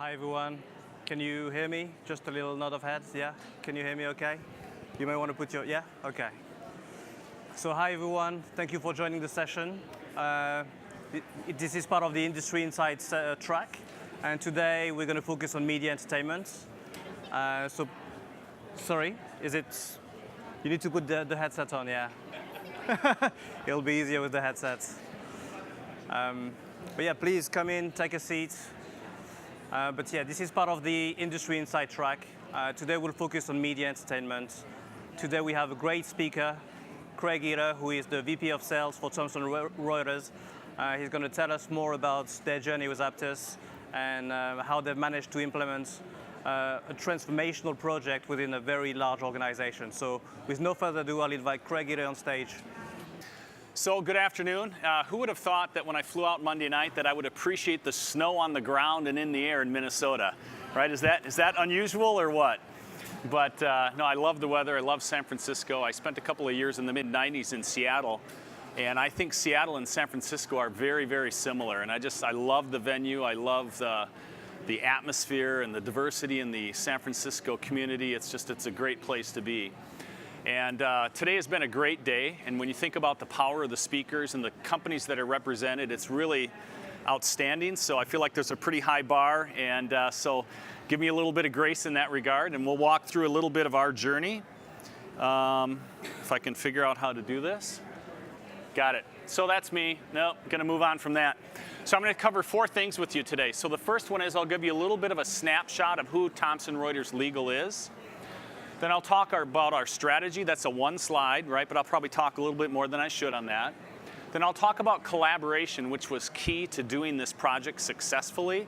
Hi everyone. Can you hear me? Just a little nod of heads, yeah? Can you hear me okay? You may want to put your, yeah? Okay. So hi everyone, thank you for joining the session. This is part of the Industry Insights track, and today we're going to focus on media entertainment. Sorry, is it, you need to put the headset on, yeah? It'll be easier with the headset. But yeah, please come in, take a seat. But yeah, this is part of the Industry Insight track. Today we'll focus on media entertainment. Today we have a great speaker, Craig Eiter, who is the VP of Sales for Thomson Reuters. He's going to tell us more about their journey with Apttus and how they've managed to implement a transformational project within a very large organization. So with no further ado, I'll invite Craig Eiter on stage. So good afternoon. Who would have thought that when I flew out Monday night that I would appreciate the snow on the ground and in the air in Minnesota, right? Is that unusual or what? But no, I love the weather. I love San Francisco. I spent a couple of years in the mid-90s in Seattle, and I think Seattle and San Francisco are very, very similar. And I love the venue. I love the atmosphere and the diversity in the San Francisco community. It's a great place to be. And today has been a great day, and when you think about the power of the speakers and the companies that are represented, it's really outstanding. So I feel like there's a pretty high bar, and so give me a little bit of grace in that regard, and we'll walk through a little bit of our journey. If I can figure out how to do this. Got it. So that's me. Nope, going to move on from that. So I'm going to cover 4 things with you today. So the first one is I'll give you a little bit of a snapshot of who Thomson Reuters Legal is. Then I'll talk about our strategy. That's a 1 slide, right? But I'll probably talk a little bit more than I should on that. Then I'll talk about collaboration, which was key to doing this project successfully.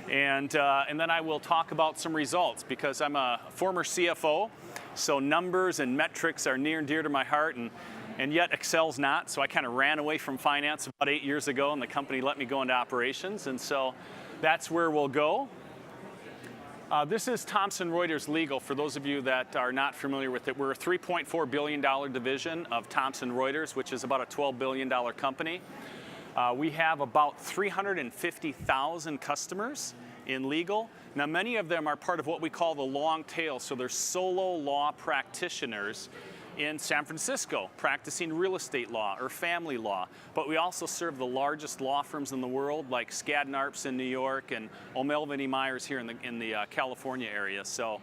And then I will talk about some results, because I'm a former CFO, so numbers and metrics are near and dear to my heart, and yet Excel's not. So I kind of ran away from finance about 8 years ago, and the company let me go into operations. And so that's where we'll go. This is Thomson Reuters Legal, for those of you that are not familiar with it. We're a $3.4 billion division of Thomson Reuters, which is about a $12 billion company. We have about 350,000 customers in legal. Now, many of them are part of what we call the long tail, so they're solo law practitioners in San Francisco, practicing real estate law or family law. But we also serve the largest law firms in the world, like Skadden Arps in New York and O'Melveny Myers here in the California area. So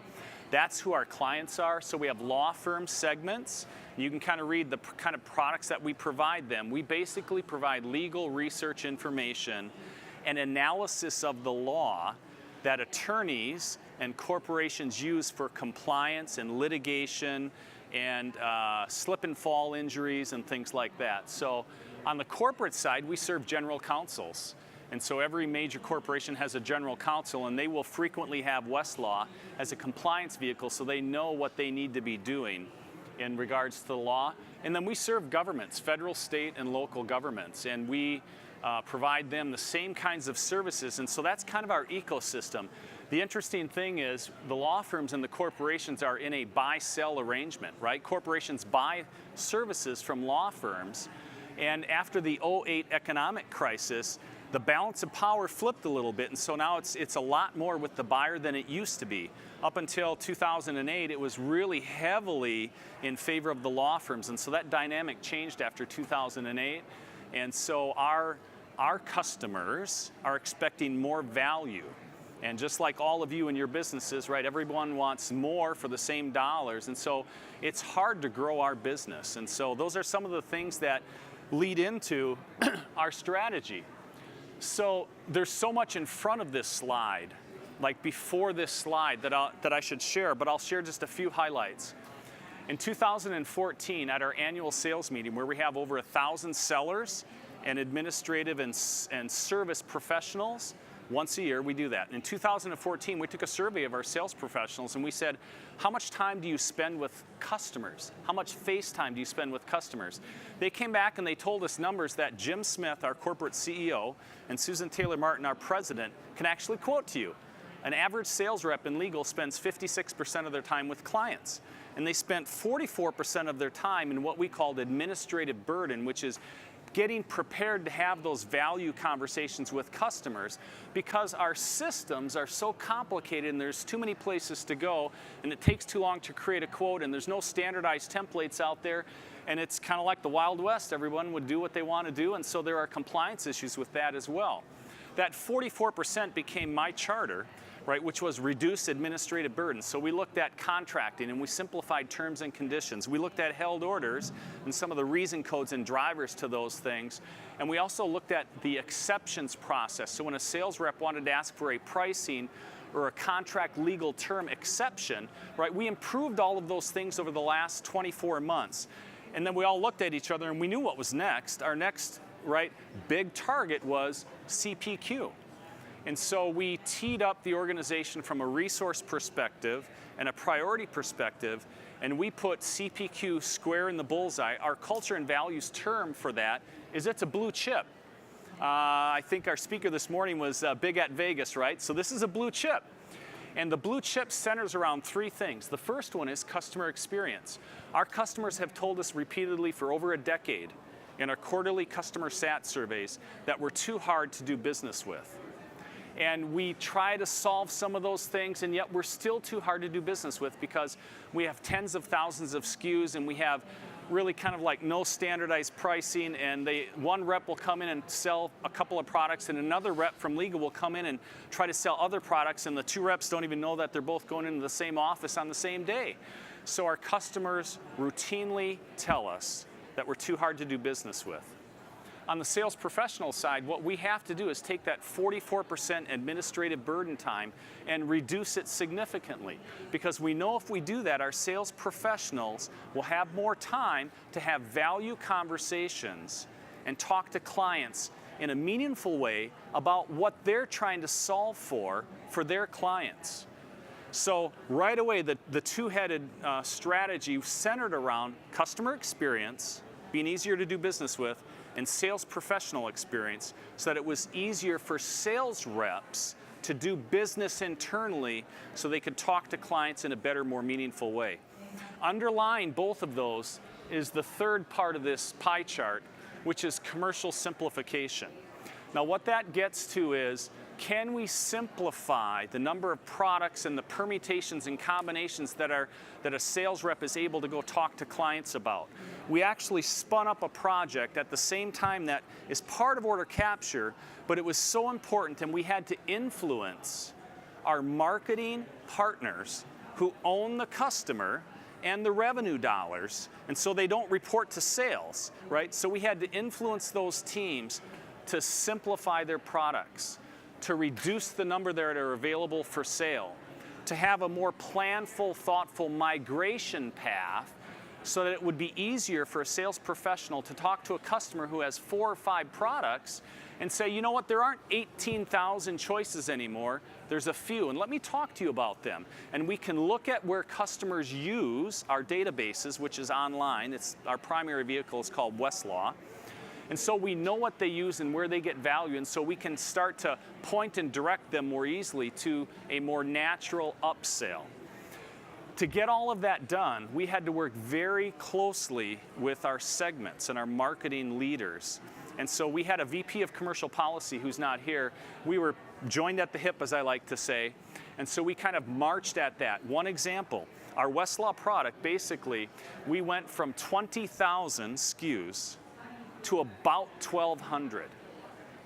that's who our clients are. So we have law firm segments. You can kind of read the kind of products that we provide them. We basically provide legal research information and analysis of the law that attorneys and corporations use for compliance and litigation and slip and fall injuries and things like that. So on the corporate side, we serve general counsels. And so every major corporation has a general counsel, and they will frequently have Westlaw as a compliance vehicle, so they know what they need to be doing in regards to the law. And then we serve governments, federal, state, and local governments, and we provide them the same kinds of services. And so that's kind of our ecosystem. The interesting thing is the law firms and the corporations are in a buy-sell arrangement, right? Corporations buy services from law firms, and after the 2008 economic crisis, the balance of power flipped a little bit, and so now it's a lot more with the buyer than it used to be. Up until 2008, it was really heavily in favor of the law firms, and so that dynamic changed after 2008, and so our customers are expecting more value. And just like all of you in your businesses, right, everyone wants more for the same dollars. And so it's hard to grow our business. And so those are some of the things that lead into our strategy. So there's so much in front of this slide, like before this slide, that I should share, but I'll share just a few highlights. In 2014, at our annual sales meeting, where we have over 1,000 sellers and administrative and service professionals, once a year, we do that. In 2014, we took a survey of our sales professionals, and we said, how much time do you spend with customers? How much face time do you spend with customers? They came back and they told us numbers that Jim Smith, our corporate CEO, and Susan Taylor Martin, our president, can actually quote to you. An average sales rep in legal spends 56% of their time with clients. And they spent 44% of their time in what we called administrative burden, which is getting prepared to have those value conversations with customers, because our systems are so complicated and there's too many places to go, and it takes too long to create a quote, and there's no standardized templates out there, and it's kind of like the Wild West. Everyone would do what they want to do, and so there are compliance issues with that as well. That 44% became my charter, right, which was reduce administrative burden. So we looked at contracting and we simplified terms and conditions. We looked at held orders and some of the reason codes and drivers to those things. And we also looked at the exceptions process. So when a sales rep wanted to ask for a pricing or a contract legal term exception, right, we improved all of those things over the last 24 months. And then we all looked at each other and we knew what was next. Our next, right, big target was CPQ. And so we teed up the organization from a resource perspective and a priority perspective, and we put CPQ square in the bullseye. Our culture and values term for that is it's a blue chip. I think our speaker this morning was big at Vegas, right? So this is a blue chip. And the blue chip centers around three things. The first one is customer experience. Our customers have told us repeatedly for over a decade in our quarterly customer sat surveys that we're too hard to do business with. And we try to solve some of those things, and yet we're still too hard to do business with because we have tens of thousands of SKUs, and we have really kind of like no standardized pricing, and one rep will come in and sell a couple of products, and another rep from legal will come in and try to sell other products, and the two reps don't even know that they're both going into the same office on the same day. So our customers routinely tell us that we're too hard to do business with. On the sales professional side, what we have to do is take that 44% administrative burden time and reduce it significantly. Because we know if we do that, our sales professionals will have more time to have value conversations and talk to clients in a meaningful way about what they're trying to solve for their clients. So right away, the two-headed strategy centered around customer experience, being easier to do business with, and sales professional experience, so that it was easier for sales reps to do business internally so they could talk to clients in a better, more meaningful way. Underlying both of those is the third part of this pie chart, which is commercial simplification. Now what that gets to is, can we simplify the number of products and the permutations and combinations that a sales rep is able to go talk to clients about? We actually spun up a project at the same time that is part of order capture, but it was so important, and we had to influence our marketing partners who own the customer and the revenue dollars, and so they don't report to sales, right? So we had to influence those teams to simplify their products, to reduce the number that are available for sale, to have a more planful, thoughtful migration path so that it would be easier for a sales professional to talk to a customer who has 4 or 5 products and say, you know what, there aren't 18,000 choices anymore, there's a few, and let me talk to you about them. And we can look at where customers use our databases, which is online. Our primary vehicle is called Westlaw. And so we know what they use and where they get value, and so we can start to point and direct them more easily to a more natural upsell. To get all of that done, we had to work very closely with our segments and our marketing leaders. And so we had a VP of commercial policy who's not here. We were joined at the hip, as I like to say, and so we kind of marched at that. One example, our Westlaw product, basically, we went from 20,000 SKUs to about 1,200.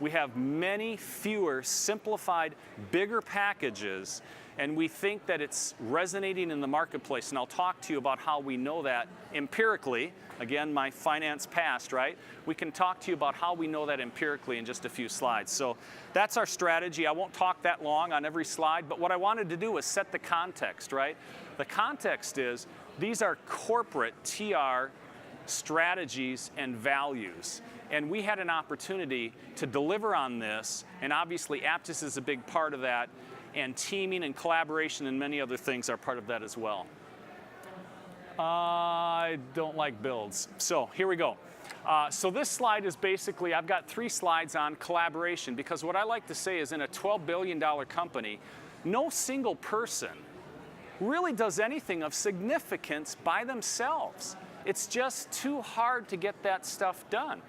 We have many fewer simplified, bigger packages, and we think that it's resonating in the marketplace. And I'll talk to you about how we know that empirically. Again, my finance past, right? We can talk to you about how we know that empirically in just a few slides. So that's our strategy. I won't talk that long on every slide, but what I wanted to do was set the context, right? The context is these are corporate TR strategies and values. And we had an opportunity to deliver on this, and obviously Apttus is a big part of that, and teaming and collaboration and many other things are part of that as well. I don't like builds. So here we go. So this slide is basically, I've got 3 slides on collaboration, because what I like to say is in a $12 billion company, no single person really does anything of significance by themselves. It's just too hard to get that stuff done.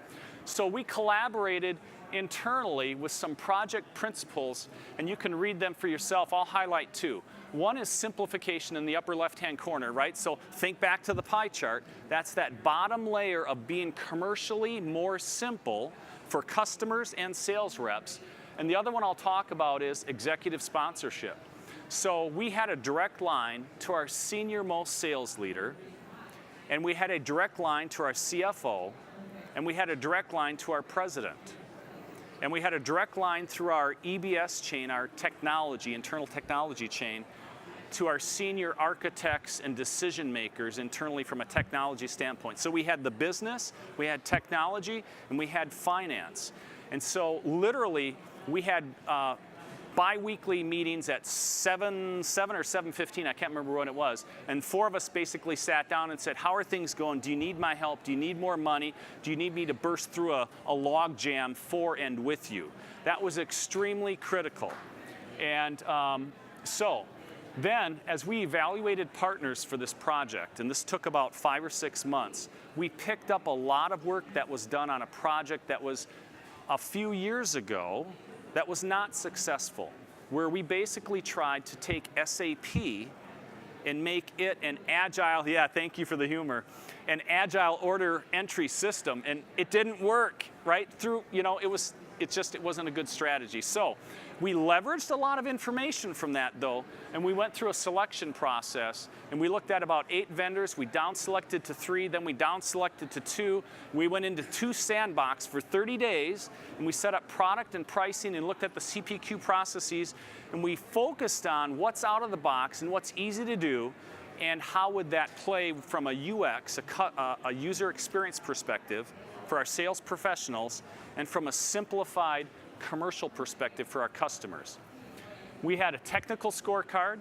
So we collaborated internally with some project principles, and you can read them for yourself. I'll highlight two. One is simplification in the upper left-hand corner, right? So think back to the pie chart. That's that bottom layer of being commercially more simple for customers and sales reps. And the other one I'll talk about is executive sponsorship. So we had a direct line to our senior most sales leader, and we had a direct line to our CFO, and we had a direct line to our president. And we had a direct line through our EBS chain, our technology, internal technology chain, to our senior architects and decision makers internally from a technology standpoint. So we had the business, we had technology, and we had finance. And so literally, we had bi-weekly meetings at 7 or 7:15, I can't remember when it was, and four of us basically sat down and said, how are things going? Do you need my help? Do you need more money? Do you need me to burst through a log jam for and with you? That was extremely critical. And so then, as we evaluated partners for this project, and this took about 5 or 6 months, we picked up a lot of work that was done on a project that was a few years ago that was not successful, where we basically tried to take SAP and make it an agile, yeah, thank you for the humor, an agile order entry system, and it didn't work, right? Through, you know, it wasn't a good strategy. So we leveraged a lot of information from that, though, and we went through a selection process, and we looked at about 8 vendors. We down-selected to 3, then we down-selected to 2. We went into 2 sandbox for 30 days, and we set up product and pricing and looked at the CPQ processes, and we focused on what's out of the box and what's easy to do, and how would that play from a UX, a user experience perspective for our sales professionals, and from a simplified commercial perspective for our customers. We had a technical scorecard.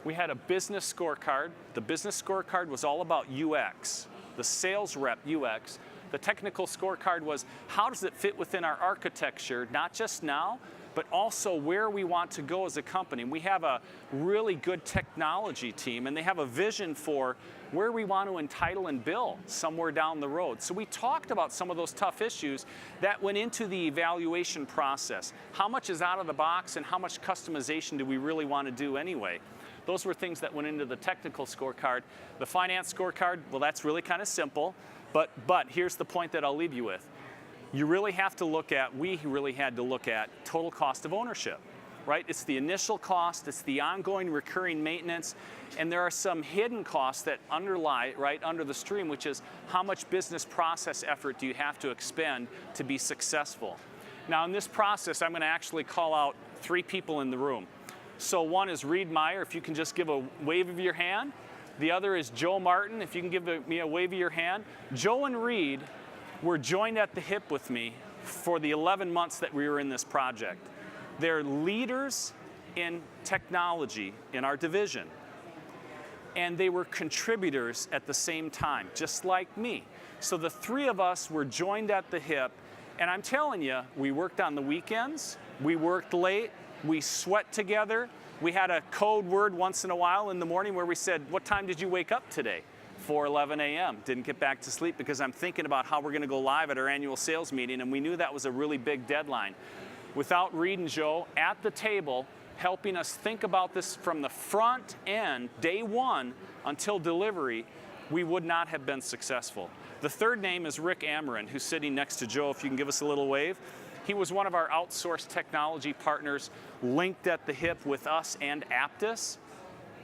We had a business scorecard. The business scorecard was all about UX, the sales rep UX. The technical scorecard was how does it fit within our architecture, not just now, but also where we want to go as a company. We have a really good technology team, and they have a vision for where we want to entitle and bill somewhere down the road. So we talked about some of those tough issues that went into the evaluation process. How much is out of the box, and how much customization do we really want to do anyway? Those were things that went into the technical scorecard. The finance scorecard, well, that's really kind of simple, but here's the point that I'll leave you with. You really have to look at, we really had to look at total cost of ownership, right? It's the initial cost, it's the ongoing recurring maintenance, and there are some hidden costs that underlie right under the stream, which is how much business process effort do you have to expend to be successful. Now in this process, I'm going to actually call out 3 people in the room. So one is Reed Meyer, if you can just give a wave of your hand. The other is Joe Martin, if you can give me a wave of your hand. Joe and Reed were joined at the hip with me for the 11 months that we were in this project. They're leaders in technology in our division, and they were contributors at the same time, just like me. So the 3 of us were joined at the hip, and I'm telling you, we worked on the weekends, we worked late, we sweat together. We had a code word once in a while in the morning where we said, what time did you wake up today? 4:11 a.m. Didn't get back to sleep because I'm thinking about how we're going to go live at our annual sales meeting, and we knew that was a really big deadline. Without Reed and Joe at the table helping us think about this from the front end, day one, until delivery, we would not have been successful. The third name is Rick Amarin, who's sitting next to Joe, if you can give us a little wave. He was one of our outsourced technology partners linked at the hip with us and Apttus.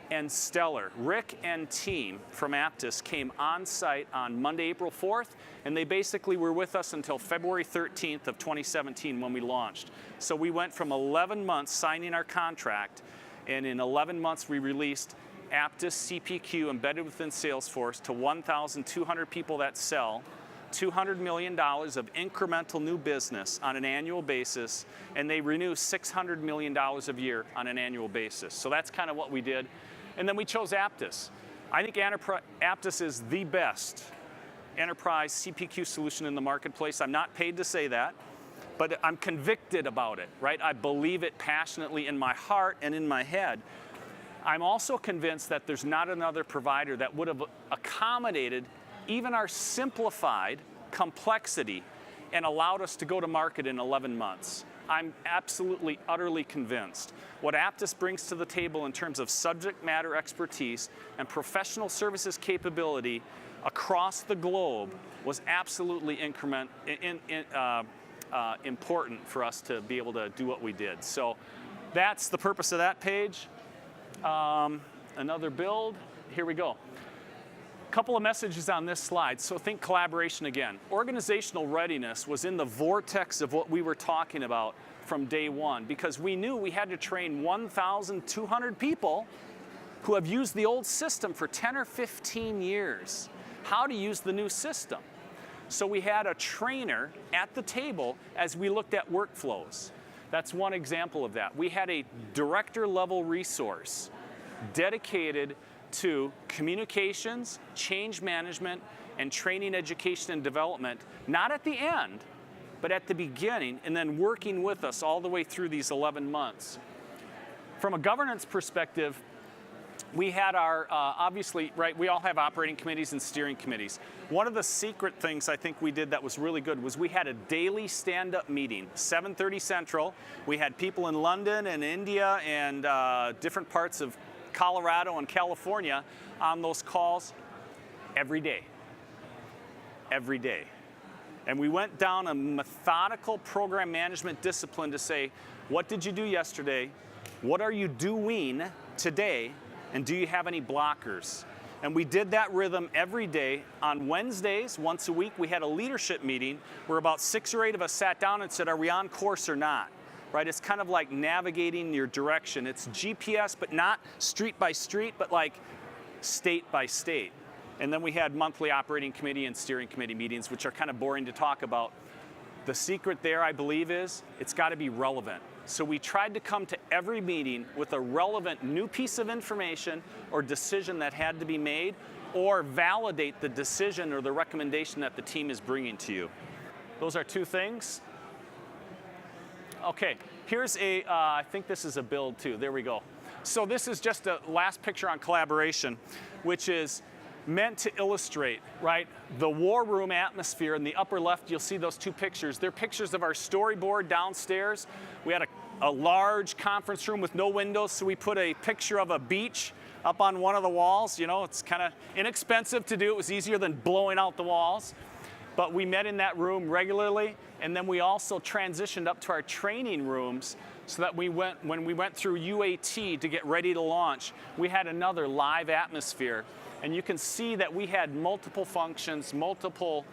And stellar. Rick and team from Apttus came on site on Monday, April 4th, and they basically were with us until February 13th of 2017 when we launched. So we went from 11 months signing our contract, and in 11 months we released Apttus CPQ embedded within Salesforce to 1,200 people that sell, $200 million of incremental new business on an annual basis, and they renew $600 million a year on an annual basis. So that's kind of what we did. And then we chose Apttus. I think Apttus is the best enterprise CPQ solution in the marketplace. I'm not paid to say that, but I'm convicted about it, right? I believe it passionately in my heart and in my head. I'm also convinced that there's not another provider that would have accommodated even our simplified complexity and allowed us to go to market in 11 months. I'm absolutely, utterly convinced what Apttus brings to the table in terms of subject matter expertise and professional services capability across the globe was absolutely important for us to be able to do what we did. So that's the purpose of that page. Another build, here we go. Couple of messages on this slide. So think collaboration again. Organizational readiness was in the vortex of what we were talking about from day one, because we knew we had to train 1,200 people who have used the old system for 10 or 15 years how to use the new system. So we had a trainer at the table as we looked at workflows. That's one example of that. We had a director level resource dedicated to communications, change management, and training, education, and development, not at the end, but at the beginning, and then working with us all the way through these 11 months. From a governance perspective, we had our, obviously, right, we all have operating committees and steering committees. One of the secret things I think we did that was really good was we had a daily stand-up meeting, 7:30 Central. We had people in London and India and different parts of Colorado and California on those calls every day. Every day. And we went down a methodical program management discipline to say, what did you do yesterday? What are you doing today? And do you have any blockers? And we did that rhythm every day. On Wednesdays, once a week, we had a leadership meeting where about 6 or 8 of us sat down and said, are we on course or not? Right? It's kind of like navigating your direction. It's GPS, but not street by street, but like state by state. And then we had monthly operating committee and steering committee meetings, which are kind of boring to talk about. The secret there, I believe, is it's got to be relevant. So we tried to come to every meeting with a relevant new piece of information or decision that had to be made, or validate the decision or the recommendation that the team is bringing to you. Those are 2 things. Okay, here's a, I think this is a build too. There we go. So this is just a last picture on collaboration, which is meant to illustrate, right, the war room atmosphere. In the upper left, you'll see those 2 pictures. They're pictures of our storyboard downstairs. We had a large conference room with no windows, so we put a picture of a beach up on one of the walls. You know, it's kind of inexpensive to do. It was easier than blowing out the walls. But we met in that room regularly, and then we also transitioned up to our training rooms so that when we went through UAT to get ready to launch, we had another live atmosphere. And you can see that we had multiple functions, multiple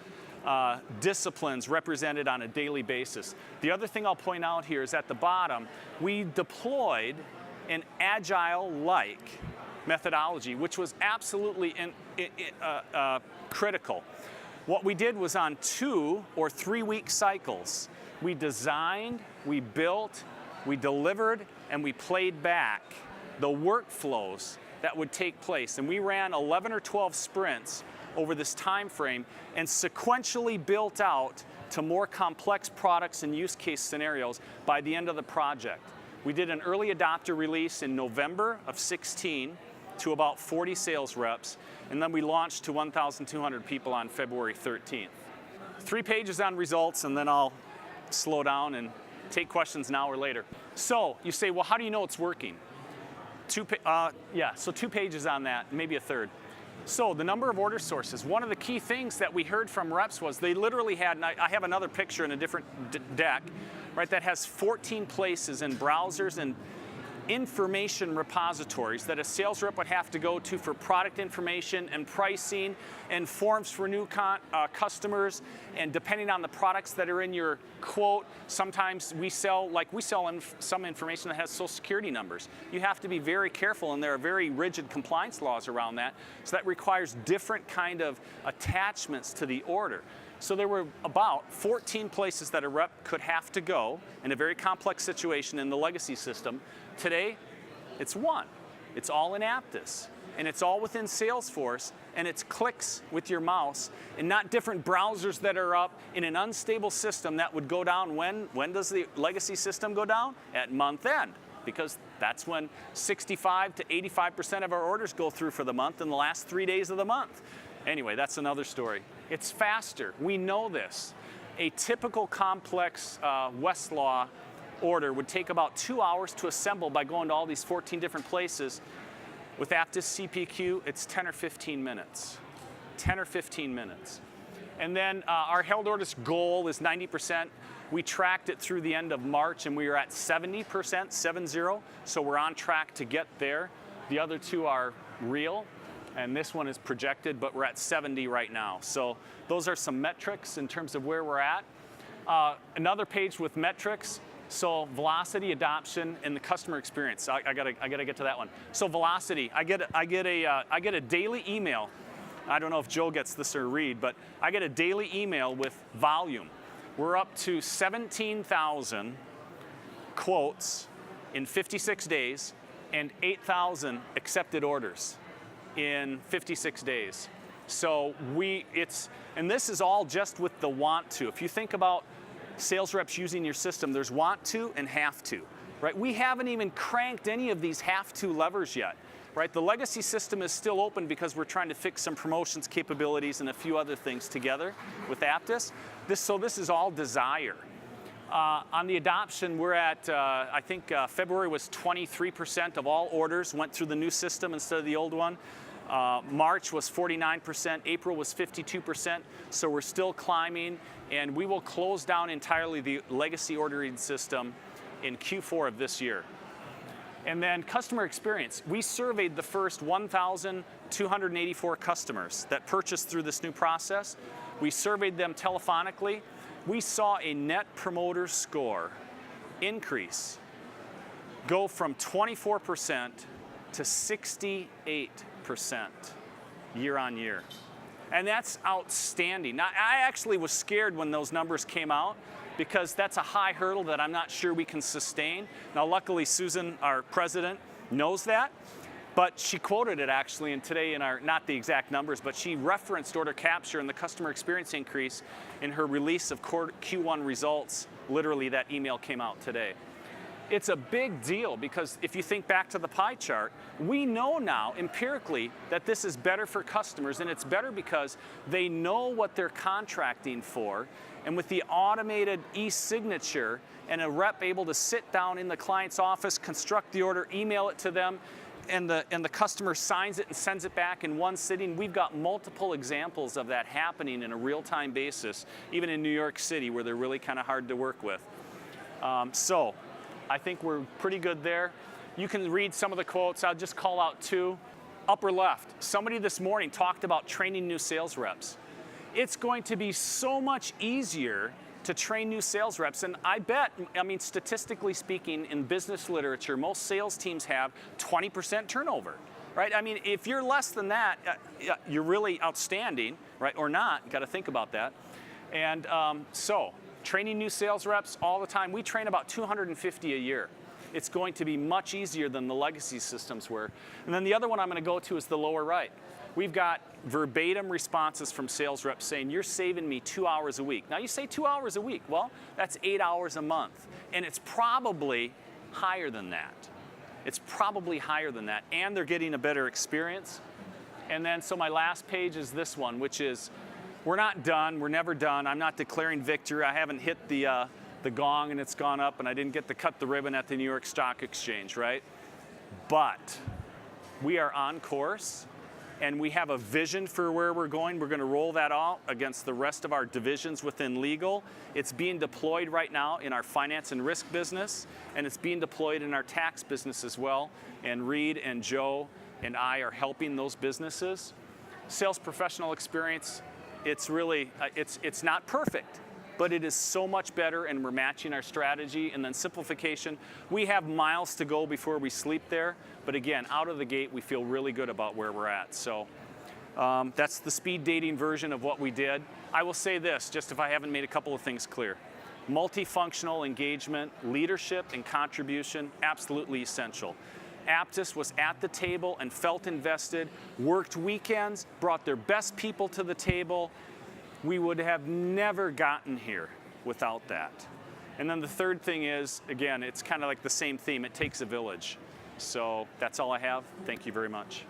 disciplines represented on a daily basis. The other thing I'll point out here is at the bottom, we deployed an agile-like methodology, which was absolutely critical. What we did was on 2 or 3 week cycles. We designed, we built, we delivered, and we played back the workflows that would take place. And we ran 11 or 12 sprints over this time frame and sequentially built out to more complex products and use case scenarios by the end of the project. We did an early adopter release in November of 16 to about 40 sales reps, and then we launched to 1,200 people on February 13th. 3 pages on results, and then I'll slow down and take questions now or later. So you say, well, how do you know it's working? 2 pages on that, maybe a third. So the number of order sources. One of the key things that we heard from reps was they literally had, and I have another picture in a different deck, right, that has 14 places in browsers and information repositories that a sales rep would have to go to for product information and pricing and forms for new customers. And depending on the products that are in your quote, sometimes we sell some information that has social security numbers. You have to be very careful, and there are very rigid compliance laws around that. So that requires different kind of attachments to the order. So there were about 14 places that a rep could have to go in a very complex situation in the legacy system. Today, it's 1. It's all in Apttus, and it's all within Salesforce, and it's clicks with your mouse, and not different browsers that are up in an unstable system that would go down. When does the legacy system go down? At month end, because that's when 65 to 85% of our orders go through for the month in the last 3 days of the month. Anyway, that's another story. It's faster. We know this. A typical complex Westlaw order would take about 2 hours to assemble by going to all these 14 different places. With Apttus CPQ, it's 10 or 15 minutes. 10 or 15 minutes. And then our held orders goal is 90%. We tracked it through the end of March, and we are at 70%, 7-0. So we're on track to get there. The other two are real, and this one is projected, but we're at 70 right now. So those are some metrics in terms of where we're at. Another page with metrics. So velocity, adoption, and the customer experience. I gotta get to that one. So velocity, I get a daily email. I don't know if Joe gets this or Reed, but I get a daily email with volume. We're up to 17,000 quotes in 56 days and 8,000 accepted orders in 56 days. So and this is all just with the want to. If you think about sales reps using your system, there's want to and have to, right? We haven't even cranked any of these have to levers yet, right? The legacy system is still open because we're trying to fix some promotions capabilities and a few other things together with Apttus. So this is all desire. On the adoption, we're at, I think February was 23% of all orders went through the new system instead of the old one. March was 49%, April was 52%, so we're still climbing, and we will close down entirely the legacy ordering system in Q4 of this year. And then customer experience. We surveyed the first 1,284 customers that purchased through this new process. We surveyed them telephonically. We saw a net promoter score increase, go from 24% to 68% year on year. And that's outstanding. Now, I actually was scared when those numbers came out because that's a high hurdle that I'm not sure we can sustain. Now, luckily, Susan, our president, knows that, but she quoted it actually, and today in our, not the exact numbers, but she referenced order capture and the customer experience increase in her release of Q1 results. Literally, that email came out today. It's a big deal because if you think back to the pie chart, we know now empirically that this is better for customers, and it's better because they know what they're contracting for, and with the automated e-signature and a rep able to sit down in the client's office, construct the order, email it to them, and the customer signs it and sends it back in one sitting. We've got multiple examples of that happening in a real-time basis, even in New York City where they're really kind of hard to work with. So I think we're pretty good there. You can read some of the quotes. I'll just call out two. Upper left, somebody this morning talked about training new sales reps. It's going to be so much easier to train new sales reps. And I bet, I mean, statistically speaking, in business literature, most sales teams have 20% turnover, right? I mean, if you're less than that, you're really outstanding, right? Or not, you got to think about that. And so, training new sales reps all the time. We train about 250 a year. It's going to be much easier than the legacy systems were. And then the other one I'm going to go to is the lower right. We've got verbatim responses from sales reps saying, you're saving me 2 hours a week. Now you say 2 hours a week. Well, that's 8 hours a month. And it's probably higher than that. It's probably higher than that. And they're getting a better experience. And then, so my last page is this one, which is, we're not done. We're never done. I'm not declaring victory. I haven't hit the gong and it's gone up, and I didn't get to cut the ribbon at the New York Stock Exchange, right? But we are on course, and we have a vision for where we're going. We're going to roll that out against the rest of our divisions within legal. It's being deployed right now in our finance and risk business, and it's being deployed in our tax business as well. And Reed and Joe and I are helping those businesses. Sales professional experience, it's really, it's not perfect, but it is so much better, and we're matching our strategy. And then simplification, we have miles to go before we sleep there, but again, out of the gate, we feel really good about where we're at. So that's the speed dating version of what we did. I will say this, just if I haven't made a couple of things clear. Multifunctional engagement, leadership, and contribution, absolutely essential. Apttus was at the table and felt invested, worked weekends, brought their best people to the table. We would have never gotten here without that. And then the third thing is, again, it's kind of like the same theme. It takes a village. So that's all I have. Thank you very much.